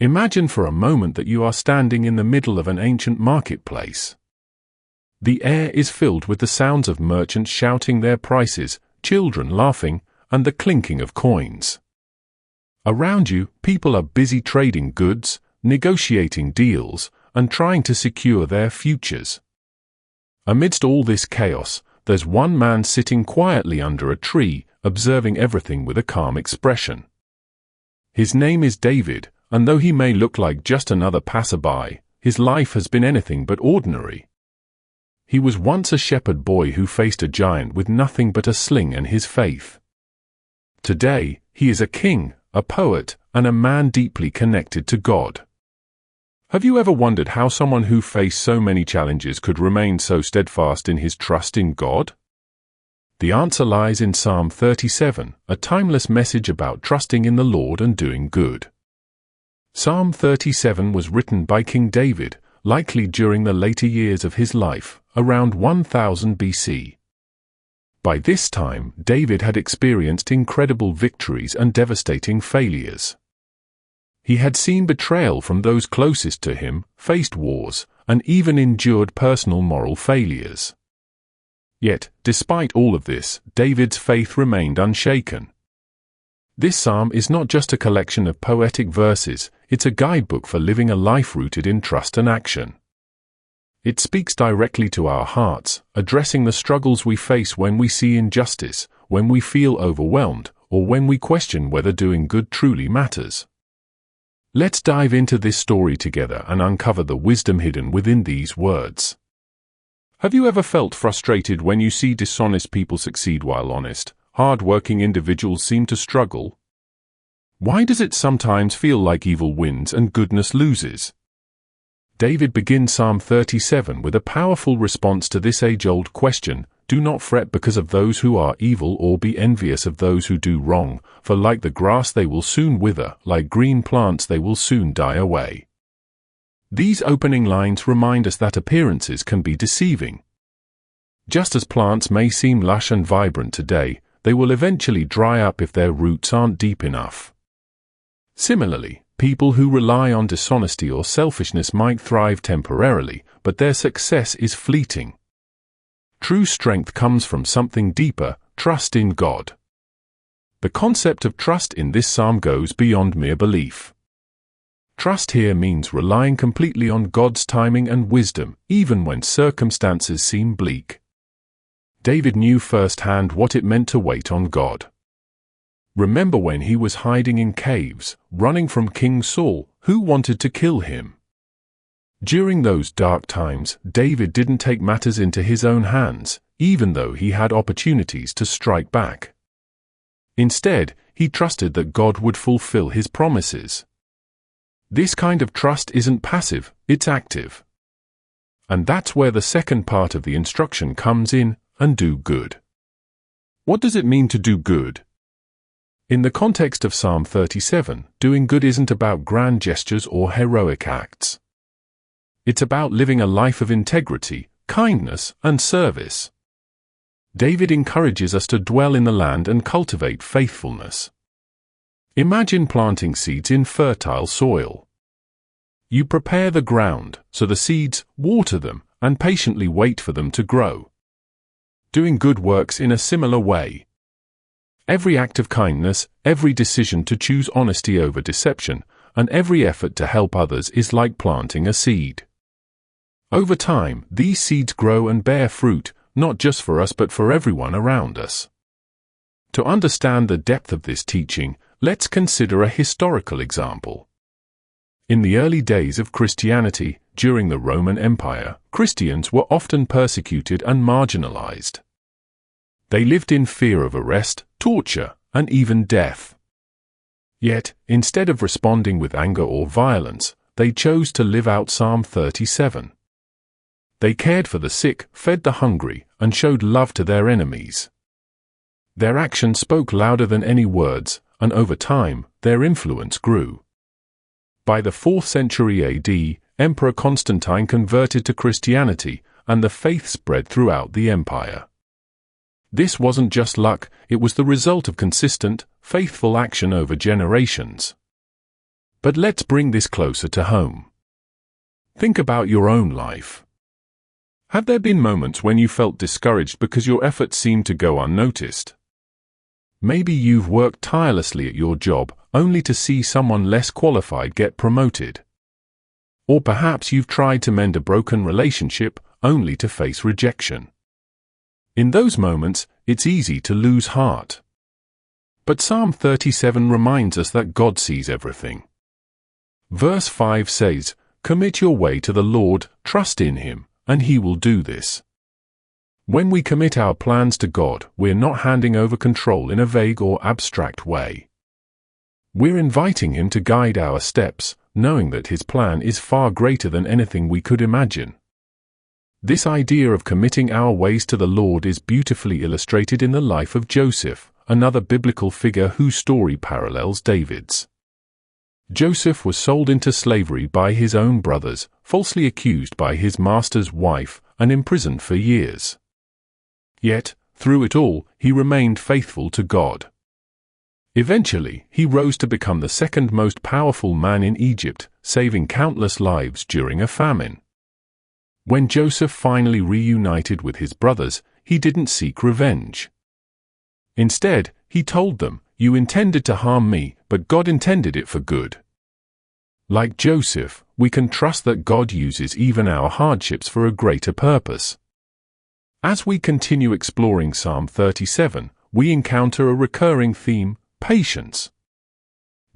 Imagine for a moment that you are standing in the middle of an ancient marketplace. The air is filled with the sounds of merchants shouting their prices, children laughing, and the clinking of coins. Around you, people are busy trading goods, negotiating deals, and trying to secure their futures. Amidst all this chaos, there's one man sitting quietly under a tree, observing everything with a calm expression. His name is David, and though he may look like just another passerby, his life has been anything but ordinary. He was once a shepherd boy who faced a giant with nothing but a sling and his faith. Today, he is a king, a poet, and a man deeply connected to God. Have you ever wondered how someone who faced so many challenges could remain so steadfast in his trust in God? The answer lies in Psalm 37, a timeless message about trusting in the Lord and doing good. Psalm 37 was written by King David, likely during the later years of his life, around 1000 BC. By this time, David had experienced incredible victories and devastating failures. He had seen betrayal from those closest to him, faced wars, and even endured personal moral failures. Yet, despite all of this, David's faith remained unshaken. This psalm is not just a collection of poetic verses, it's a guidebook for living a life rooted in trust and action. It speaks directly to our hearts, addressing the struggles we face when we see injustice, when we feel overwhelmed, or when we question whether doing good truly matters. Let's dive into this story together and uncover the wisdom hidden within these words. Have you ever felt frustrated when you see dishonest people succeed while honest, hard-working individuals seem to struggle? Why does it sometimes feel like evil wins and goodness loses? David begins Psalm 37 with a powerful response to this age-old question: "Do not fret because of those who are evil, or be envious of those who do wrong, for like the grass they will soon wither, like green plants they will soon die away." These opening lines remind us that appearances can be deceiving. Just as plants may seem lush and vibrant today, they will eventually dry up if their roots aren't deep enough. Similarly, people who rely on dishonesty or selfishness might thrive temporarily, but their success is fleeting. True strength comes from something deeper: trust in God. The concept of trust in this psalm goes beyond mere belief. Trust here means relying completely on God's timing and wisdom, even when circumstances seem bleak. David knew firsthand what it meant to wait on God. Remember when he was hiding in caves, running from King Saul, who wanted to kill him? During those dark times, David didn't take matters into his own hands, even though he had opportunities to strike back. Instead, he trusted that God would fulfill his promises. This kind of trust isn't passive, it's active. And that's where the second part of the instruction comes in: and do good. What does it mean to do good? In the context of Psalm 37, doing good isn't about grand gestures or heroic acts. It's about living a life of integrity, kindness, and service. David encourages us to dwell in the land and cultivate faithfulness. Imagine planting seeds in fertile soil. You prepare the ground, so the seeds, water them, and patiently wait for them to grow. Doing good works in a similar way. Every act of kindness, every decision to choose honesty over deception, and every effort to help others is like planting a seed. Over time, these seeds grow and bear fruit, not just for us but for everyone around us. To understand the depth of this teaching, let's consider a historical example. In the early days of Christianity, during the Roman Empire, Christians were often persecuted and marginalized. They lived in fear of arrest, torture, and even death. Yet, instead of responding with anger or violence, they chose to live out Psalm 37. They cared for the sick, fed the hungry, and showed love to their enemies. Their action spoke louder than any words, and over time, their influence grew. By the 4th century AD, Emperor Constantine converted to Christianity, and the faith spread throughout the empire. This wasn't just luck, it was the result of consistent, faithful action over generations. But let's bring this closer to home. Think about your own life. Have there been moments when you felt discouraged because your efforts seemed to go unnoticed? Maybe you've worked tirelessly at your job only to see someone less qualified get promoted. Or perhaps you've tried to mend a broken relationship only to face rejection. In those moments, it's easy to lose heart. But Psalm 37 reminds us that God sees everything. Verse 5 says, "Commit your way to the Lord, trust in Him, and He will do this." When we commit our plans to God, we're not handing over control in a vague or abstract way. We're inviting Him to guide our steps, knowing that His plan is far greater than anything we could imagine. This idea of committing our ways to the Lord is beautifully illustrated in the life of Joseph, another biblical figure whose story parallels David's. Joseph was sold into slavery by his own brothers, falsely accused by his master's wife, and imprisoned for years. Yet, through it all, he remained faithful to God. Eventually, he rose to become the second most powerful man in Egypt, saving countless lives during a famine. When Joseph finally reunited with his brothers, he didn't seek revenge. Instead, he told them, "You intended to harm me, but God intended it for good." Like Joseph, we can trust that God uses even our hardships for a greater purpose. As we continue exploring Psalm 37, we encounter a recurring theme: patience.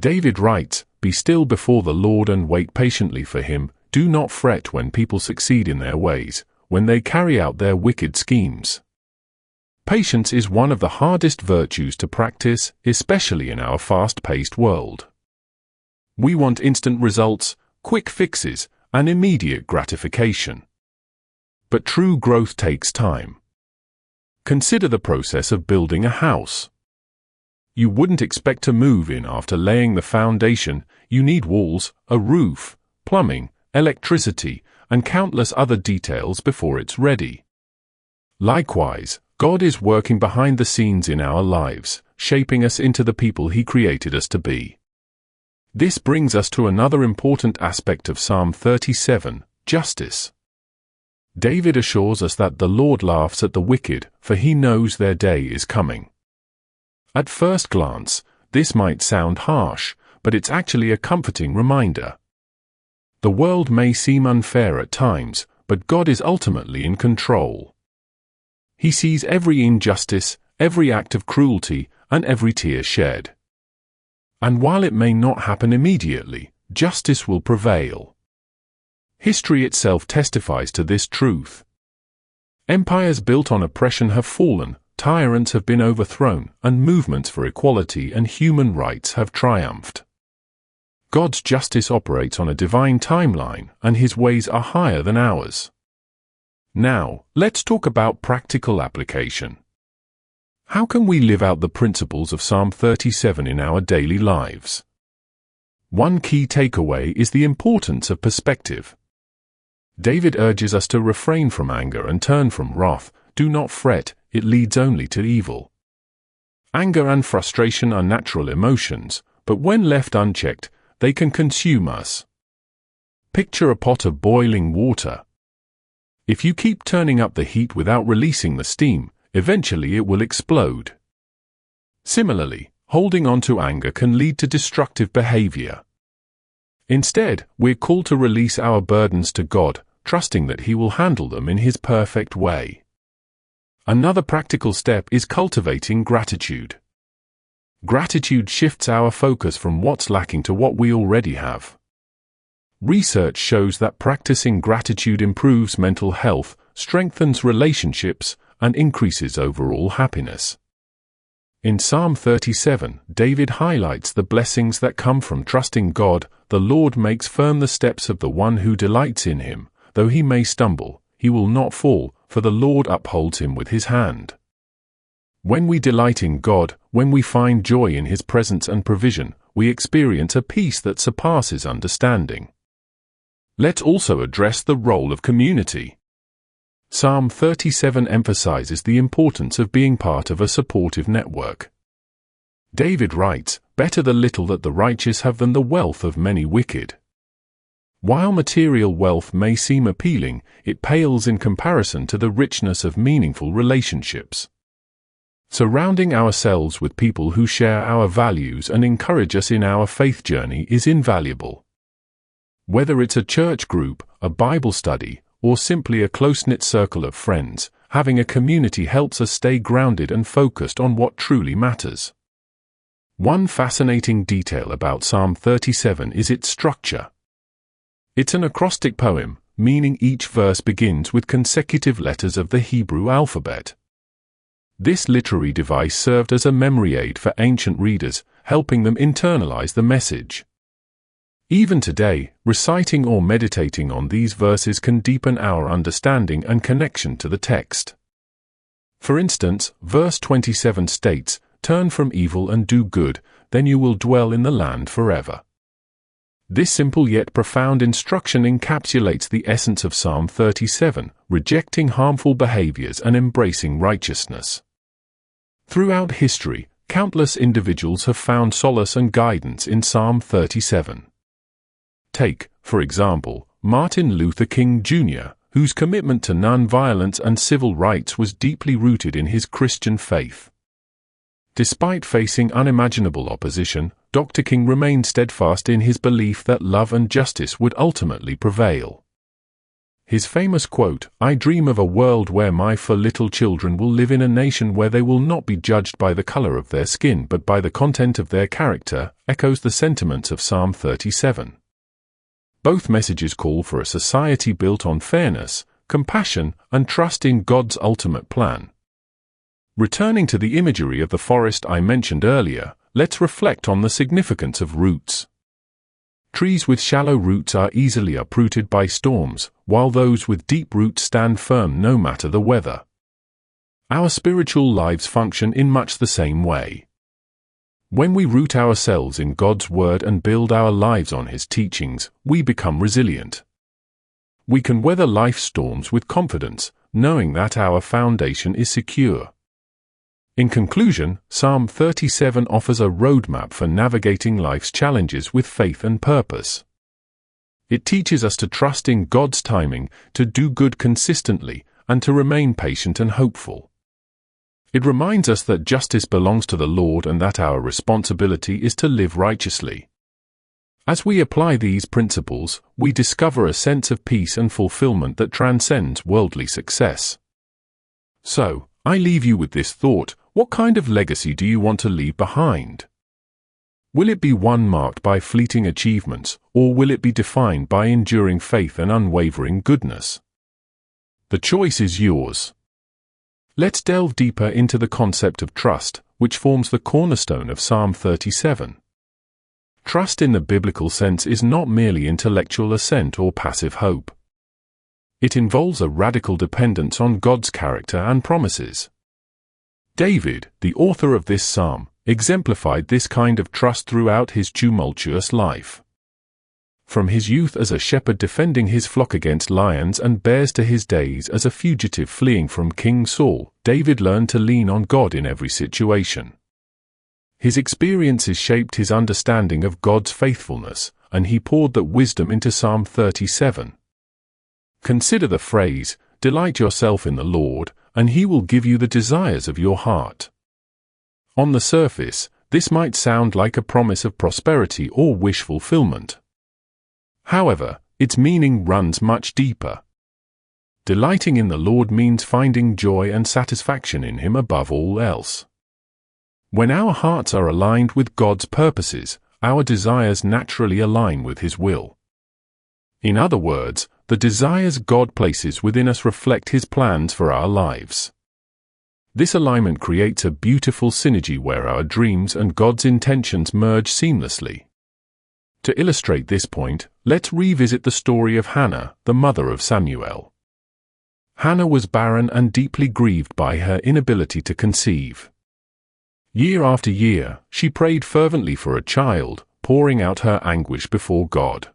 David writes, "Be still before the Lord and wait patiently for Him. Do not fret when people succeed in their ways, when they carry out their wicked schemes." Patience is one of the hardest virtues to practice, especially in our fast-paced world. We want instant results, quick fixes, and immediate gratification. But true growth takes time. Consider the process of building a house. You wouldn't expect to move in after laying the foundation. You need walls, a roof, plumbing, electricity, and countless other details before it's ready. Likewise, God is working behind the scenes in our lives, shaping us into the people He created us to be. This brings us to another important aspect of Psalm 37, justice. David assures us that the Lord laughs at the wicked, for He knows their day is coming. At first glance, this might sound harsh, but it's actually a comforting reminder. The world may seem unfair at times, but God is ultimately in control. He sees every injustice, every act of cruelty, and every tear shed. And while it may not happen immediately, justice will prevail. History itself testifies to this truth. Empires built on oppression have fallen, tyrants have been overthrown, and movements for equality and human rights have triumphed. God's justice operates on a divine timeline, and His ways are higher than ours. Now, let's talk about practical application. How can we live out the principles of Psalm 37 in our daily lives? One key takeaway is the importance of perspective. David urges us to refrain from anger and turn from wrath. Do not fret, it leads only to evil. Anger and frustration are natural emotions, but when left unchecked, they can consume us. Picture a pot of boiling water. If you keep turning up the heat without releasing the steam, eventually it will explode. Similarly, holding on to anger can lead to destructive behavior. Instead, we're called to release our burdens to God, trusting that He will handle them in His perfect way. Another practical step is cultivating gratitude. Gratitude shifts our focus from what's lacking to what we already have. Research shows that practicing gratitude improves mental health, strengthens relationships, and increases overall happiness. In Psalm 37, David highlights the blessings that come from trusting God. The Lord makes firm the steps of the one who delights in Him. Though he may stumble, he will not fall, for the Lord upholds him with His hand. When we delight in God, when we find joy in His presence and provision, we experience a peace that surpasses understanding. Let's also address the role of community. Psalm 37 emphasizes the importance of being part of a supportive network. David writes, better the little that the righteous have than the wealth of many wicked. While material wealth may seem appealing, it pales in comparison to the richness of meaningful relationships. Surrounding ourselves with people who share our values and encourage us in our faith journey is invaluable. Whether it's a church group, a Bible study, or simply a close-knit circle of friends, having a community helps us stay grounded and focused on what truly matters. One fascinating detail about Psalm 37 is its structure. It's an acrostic poem, meaning each verse begins with consecutive letters of the Hebrew alphabet. This literary device served as a memory aid for ancient readers, helping them internalize the message. Even today, reciting or meditating on these verses can deepen our understanding and connection to the text. For instance, verse 27 states, "Turn from evil and do good, then you will dwell in the land forever." This simple yet profound instruction encapsulates the essence of Psalm 37, rejecting harmful behaviors and embracing righteousness. Throughout history, countless individuals have found solace and guidance in Psalm 37. Take, for example, Martin Luther King Jr., whose commitment to nonviolence and civil rights was deeply rooted in his Christian faith. Despite facing unimaginable opposition, Dr. King remained steadfast in his belief that love and justice would ultimately prevail. His famous quote, "I dream of a world where my four little children will live in a nation where they will not be judged by the color of their skin but by the content of their character," echoes the sentiments of Psalm 37. Both messages call for a society built on fairness, compassion, and trust in God's ultimate plan. Returning to the imagery of the forest I mentioned earlier, let's reflect on the significance of roots. Trees with shallow roots are easily uprooted by storms, while those with deep roots stand firm no matter the weather. Our spiritual lives function in much the same way. When we root ourselves in God's Word and build our lives on His teachings, we become resilient. We can weather life's storms with confidence, knowing that our foundation is secure. In conclusion, Psalm 37 offers a roadmap for navigating life's challenges with faith and purpose. It teaches us to trust in God's timing, to do good consistently, and to remain patient and hopeful. It reminds us that justice belongs to the Lord and that our responsibility is to live righteously. As we apply these principles, we discover a sense of peace and fulfillment that transcends worldly success. So, I leave you with this thought: what kind of legacy do you want to leave behind? Will it be one marked by fleeting achievements, or will it be defined by enduring faith and unwavering goodness? The choice is yours. Let's delve deeper into the concept of trust, which forms the cornerstone of Psalm 37. Trust in the biblical sense is not merely intellectual assent or passive hope. It involves a radical dependence on God's character and promises. David, the author of this psalm, exemplified this kind of trust throughout his tumultuous life. From his youth as a shepherd defending his flock against lions and bears to his days as a fugitive fleeing from King Saul, David learned to lean on God in every situation. His experiences shaped his understanding of God's faithfulness, and he poured that wisdom into Psalm 37. Consider the phrase, "Delight yourself in the Lord, and He will give you the desires of your heart." On the surface, this might sound like a promise of prosperity or wish fulfillment. However, its meaning runs much deeper. Delighting in the Lord means finding joy and satisfaction in Him above all else. When our hearts are aligned with God's purposes, our desires naturally align with His will. In other words, the desires God places within us reflect His plans for our lives. This alignment creates a beautiful synergy where our dreams and God's intentions merge seamlessly. To illustrate this point, let's revisit the story of Hannah, the mother of Samuel. Hannah was barren and deeply grieved by her inability to conceive. Year after year, she prayed fervently for a child, pouring out her anguish before God.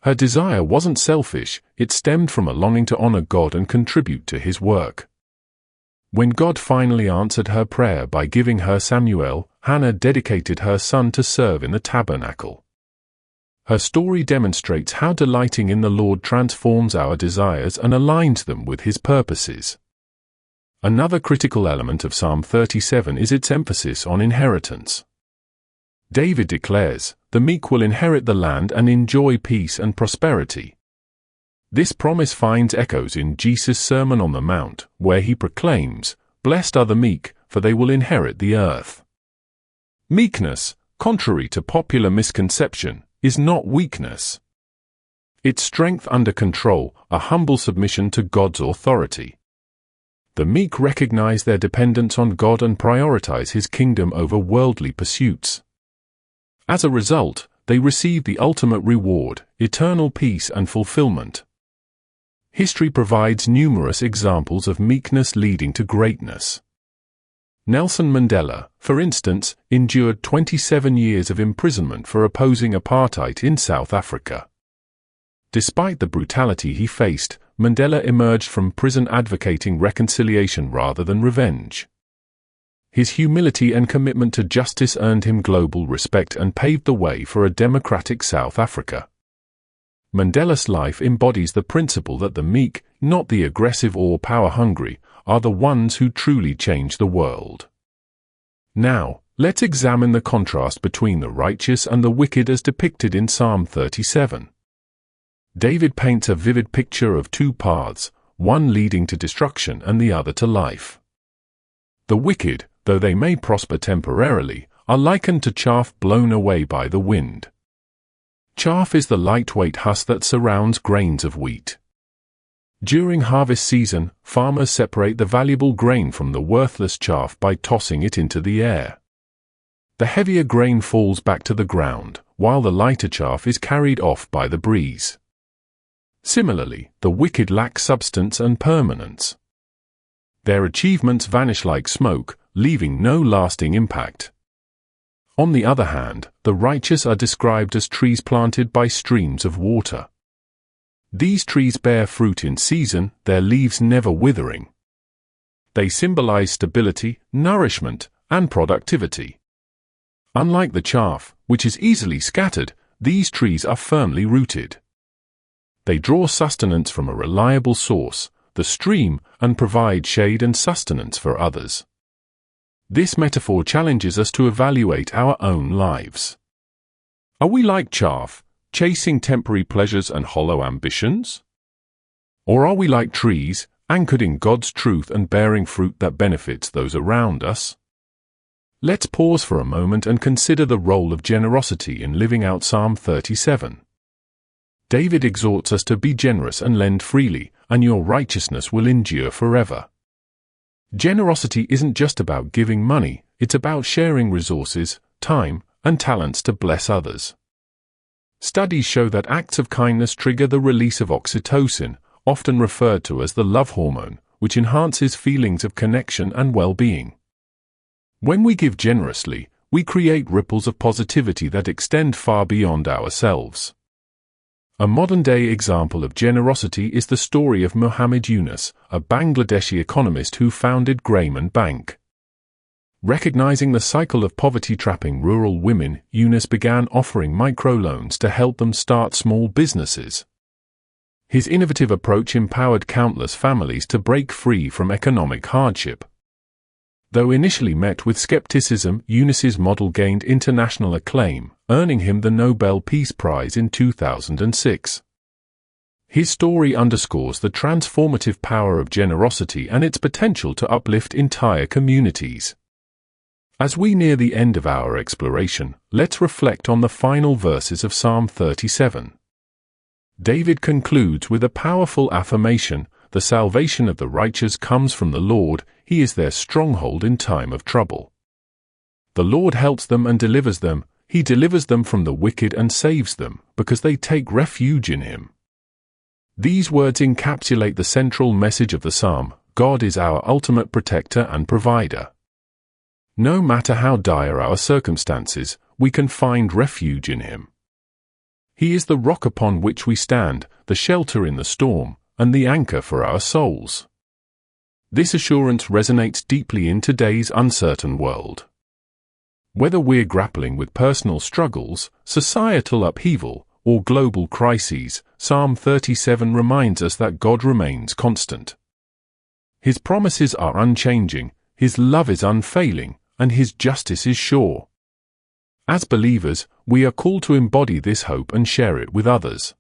Her desire wasn't selfish, it stemmed from a longing to honor God and contribute to His work. When God finally answered her prayer by giving her Samuel, Hannah dedicated her son to serve in the tabernacle. Her story demonstrates how delighting in the Lord transforms our desires and aligns them with His purposes. Another critical element of Psalm 37 is its emphasis on inheritance. David declares, "The meek will inherit the land and enjoy peace and prosperity." This promise finds echoes in Jesus' Sermon on the Mount, where He proclaims, "Blessed are the meek, for they will inherit the earth." Meekness, contrary to popular misconception, is not weakness. It's strength under control, a humble submission to God's authority. The meek recognize their dependence on God and prioritize His kingdom over worldly pursuits. As a result, they receive the ultimate reward, eternal peace and fulfillment. History provides numerous examples of meekness leading to greatness. Nelson Mandela, for instance, endured 27 years of imprisonment for opposing apartheid in South Africa. Despite the brutality he faced, Mandela emerged from prison advocating reconciliation rather than revenge. His humility and commitment to justice earned him global respect and paved the way for a democratic South Africa. Mandela's life embodies the principle that the meek, not the aggressive or power-hungry, are the ones who truly change the world. Now, let's examine the contrast between the righteous and the wicked as depicted in Psalm 37. David paints a vivid picture of two paths, one leading to destruction and the other to life. The wicked, though they may prosper temporarily, are likened to chaff blown away by the wind. Chaff is the lightweight husk that surrounds grains of wheat. During harvest season, farmers separate the valuable grain from the worthless chaff by tossing it into the air. The heavier grain falls back to the ground, while the lighter chaff is carried off by the breeze. Similarly, the wicked lack substance and permanence. Their achievements vanish like smoke, leaving no lasting impact. On the other hand, the righteous are described as trees planted by streams of water. These trees bear fruit in season, their leaves never withering. They symbolize stability, nourishment, and productivity. Unlike the chaff, which is easily scattered, these trees are firmly rooted. They draw sustenance from a reliable source, the stream, and provide shade and sustenance for others. This metaphor challenges us to evaluate our own lives. Are we like chaff, chasing temporary pleasures and hollow ambitions? Or are we like trees, anchored in God's truth and bearing fruit that benefits those around us? Let's pause for a moment and consider the role of generosity in living out Psalm 37. David exhorts us to be generous and lend freely, and your righteousness will endure forever. Generosity isn't just about giving money, it's about sharing resources, time, and talents to bless others. Studies show that acts of kindness trigger the release of oxytocin, often referred to as the love hormone, which enhances feelings of connection and well-being. When we give generously, we create ripples of positivity that extend far beyond ourselves. A modern-day example of generosity is the story of Muhammad Yunus, a Bangladeshi economist who founded Graham Bank. Recognizing the cycle of poverty trapping rural women, Yunus began offering microloans to help them start small businesses. His innovative approach empowered countless families to break free from economic hardship. Though initially met with skepticism, Yunus's model gained international acclaim, earning him the Nobel Peace Prize in 2006. His story underscores the transformative power of generosity and its potential to uplift entire communities. As we near the end of our exploration, let's reflect on the final verses of Psalm 37. David concludes with a powerful affirmation: the salvation of the righteous comes from the Lord, He is their stronghold in time of trouble. The Lord helps them and delivers them, He delivers them from the wicked and saves them, because they take refuge in Him. These words encapsulate the central message of the psalm: God is our ultimate protector and provider. No matter how dire our circumstances, we can find refuge in Him. He is the rock upon which we stand, the shelter in the storm, and the anchor for our souls. This assurance resonates deeply in today's uncertain world. Whether we're grappling with personal struggles, societal upheaval, or global crises, Psalm 37 reminds us that God remains constant. His promises are unchanging, His love is unfailing, and His justice is sure. As believers, we are called to embody this hope and share it with others.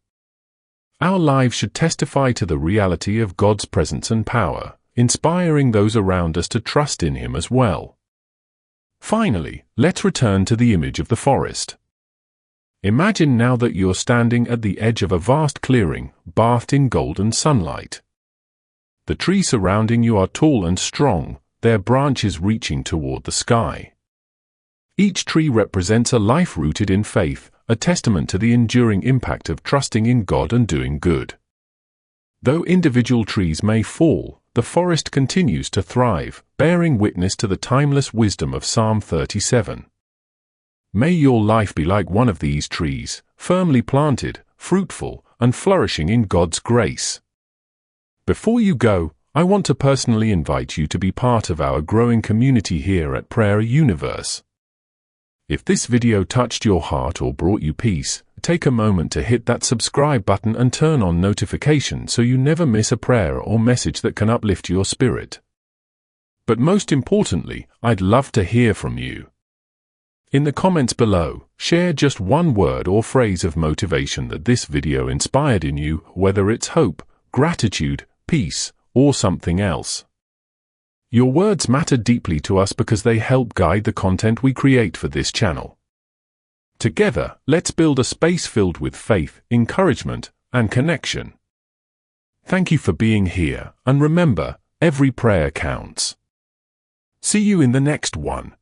Our lives should testify to the reality of God's presence and power, inspiring those around us to trust in Him as well. Finally, let's return to the image of the forest. Imagine now that you're standing at the edge of a vast clearing, bathed in golden sunlight. The trees surrounding you are tall and strong, their branches reaching toward the sky. Each tree represents a life rooted in faith, a testament to the enduring impact of trusting in God and doing good. Though individual trees may fall, the forest continues to thrive, bearing witness to the timeless wisdom of Psalm 37. May your life be like one of these trees, firmly planted, fruitful, and flourishing in God's grace. Before you go, I want to personally invite you to be part of our growing community here at Prayer Universe. If this video touched your heart or brought you peace, take a moment to hit that subscribe button and turn on notifications so you never miss a prayer or message that can uplift your spirit. But most importantly, I'd love to hear from you. In the comments below, share just one word or phrase of motivation that this video inspired in you, whether it's hope, gratitude, peace, or something else. Your words matter deeply to us because they help guide the content we create for this channel. Together, let's build a space filled with faith, encouragement, and connection. Thank you for being here, and remember, every prayer counts. See you in the next one.